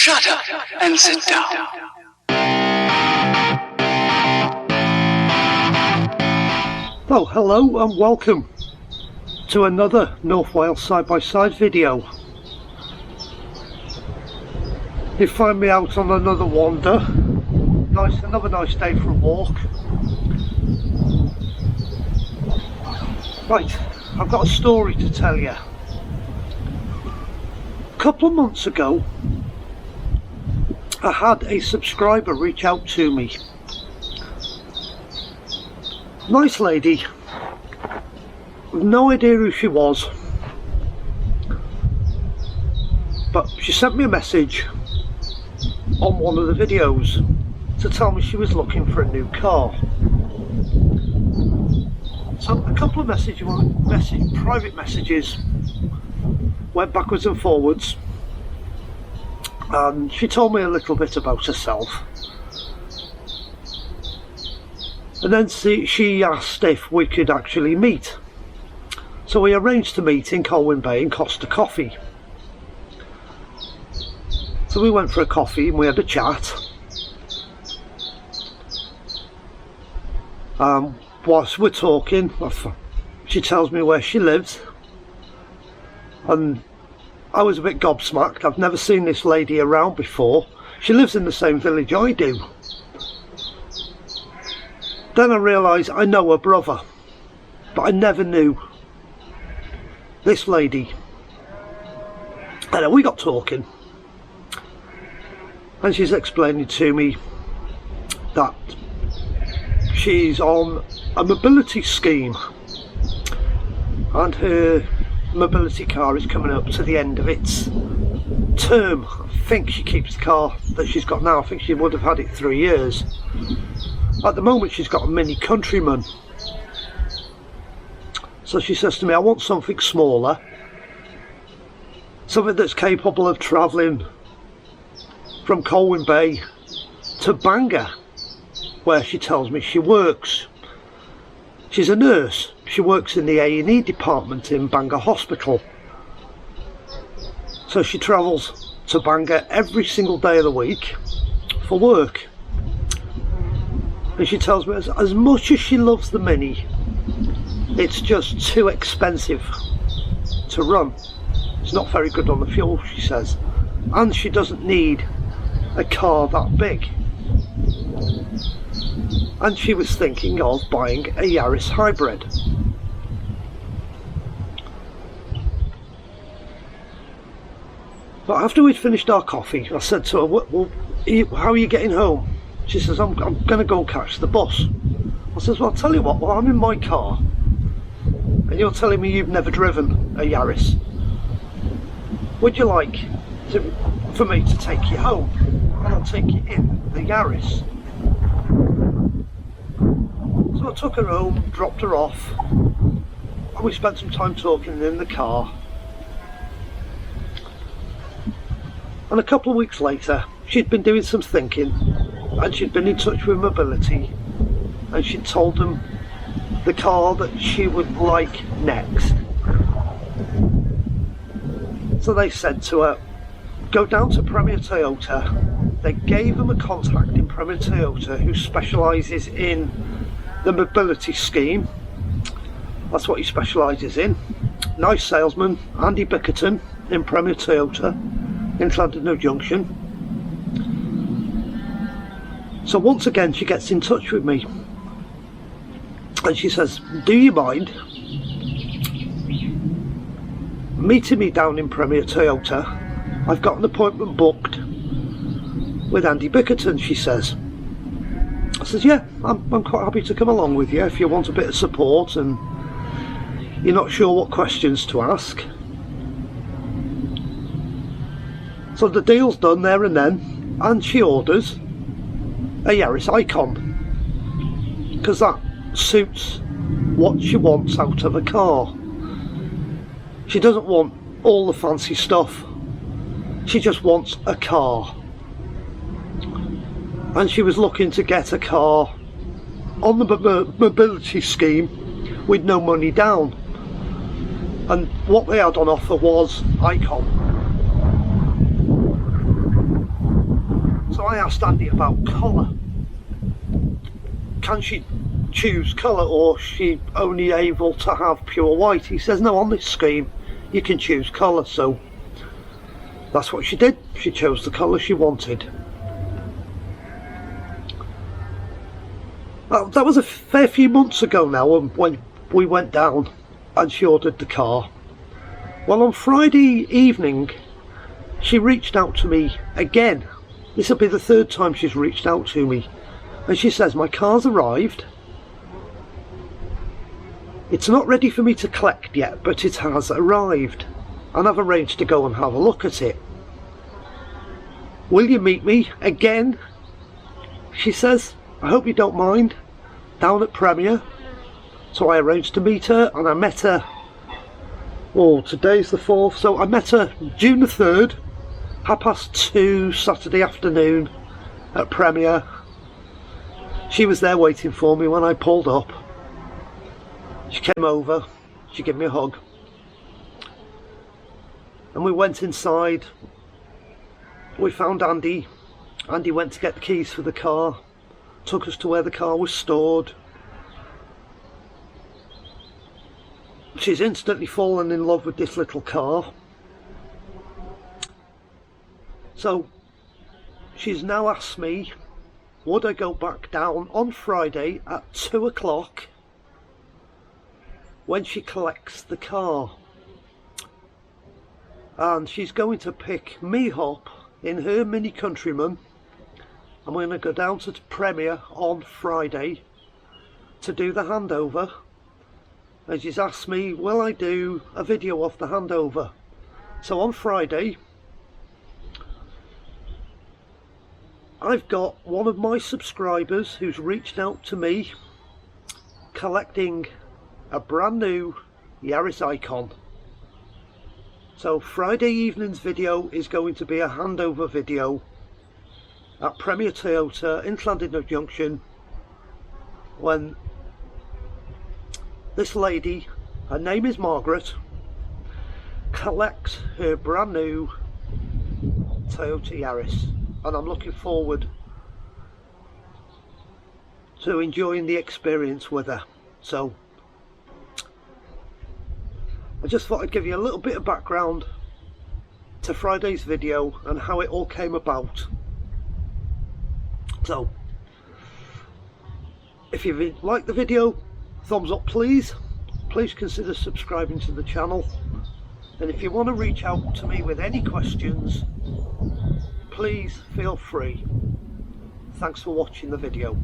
Shut up and sit down. Well, hello and welcome to another North Wales side-by-side video. You find me out on another wander. Another nice day for a walk. Right, I've got a story to tell you. A couple of months ago, I had a subscriber reach out to me. Nice lady, with no idea who she was, but she sent me a message on one of the videos to tell me she was looking for a new car. So a couple of private messages went backwards and forwards, and she told me a little bit about herself. And then she asked if we could actually meet. So we arranged to meet in Colwyn Bay in Costa Coffee. So we went for a coffee and we had a chat. Whilst we're talking, she tells me where she lives. And I was a bit gobsmacked. I've never seen this lady around before. She lives in the same village I do. Then I realised I know her brother, but I never knew this lady. And then we got talking, and she's explaining to me that she's on a mobility scheme, and her mobility car is coming up to the end of its term. I think she keeps the car that she's got now. I think she would have had it 3 years. At the moment she's got a mini Countryman. So she says to me, I want something smaller, something that's capable of travelling from Colwyn Bay to Bangor, where she tells me she works. She's a nurse. She works in the A&E department in Bangor Hospital. So she travels to Bangor every single day of the week for work. And she tells me as much as she loves the Mini, it's just too expensive to run. It's not very good on the fuel, she says. And she doesn't need a car that big. And she was thinking of buying a Yaris hybrid. But after we'd finished our coffee, I said to her, well, how are you getting home? She says, I'm going to go catch the bus. I says, well, I'll tell you what, I'm in my car, and you're telling me you've never driven a Yaris. Would you like for me to take you home? And I'll take you in the Yaris. So I took her home, dropped her off, and we spent some time talking in the car. And a couple of weeks later, she'd been doing some thinking, and she'd been in touch with Mobility, and she'd told them the car that she would like next. So they said to her, go down to Premier Toyota. They gave them a contact in Premier Toyota who specialises in the mobility scheme. That's what he specialises in. Nice salesman, Andy Bickerton in Premier Toyota in Llandudno Junction. So once again she gets in touch with me and she says, do you mind meeting me down in Premier Toyota? I've got an appointment booked with Andy Bickerton, she says. I says, yeah, I'm quite happy to come along with you if you want a bit of support and you're not sure what questions to ask. So the deal's done there and then, and she orders a Yaris Icon, because that suits what she wants out of a car. She doesn't want all the fancy stuff, she just wants a car. And she was looking to get a car on the mobility scheme with no money down, and what they had on offer was Icon. I asked Andy about colour. Can she choose colour, or is she only able to have pure white? He says no, on this scheme you can choose colour. So that's what she did. She chose the colour she wanted. That was a fair few months ago now, when we went down and she ordered the car. Well, on Friday evening she reached out to me again. This will be the third time she's reached out to me, and she says my car's arrived. It's not ready for me to collect yet, but it has arrived, and I've arranged to go and have a look at it. Will you meet me again? She says, I hope you don't mind, down at Premier. So I arranged to meet her, and I met her, oh, today's the 4th, so I met her June the 3rd, 2:30 Saturday afternoon at Premier. She was there waiting for me when I pulled up. She came over, she gave me a hug, and we went inside. We found Andy. Andy went to get the keys for the car, took us to where the car was stored. She's instantly fallen in love with this little car. So she's now asked me, would I go back down on Friday at 2 o'clock when she collects the car, and she's going to pick me up in her Mini Countryman. I'm going to go down to Premier on Friday to do the handover, and she's asked me, will I do a video of the handover? So on Friday I've got one of my subscribers who's reached out to me collecting a brand new Yaris Icon. So Friday evening's video is going to be a handover video at Premier Toyota in Llandudno Junction, when this lady, her name is Margaret, collects her brand new Toyota Yaris, and I'm looking forward to enjoying the experience with her. So I just thought I'd give you a little bit of background to Friday's video and how it all came about. So if you like the video, thumbs up please. Please consider subscribing to the channel, and if you want to reach out to me with any questions, please feel free. Thanks for watching the video.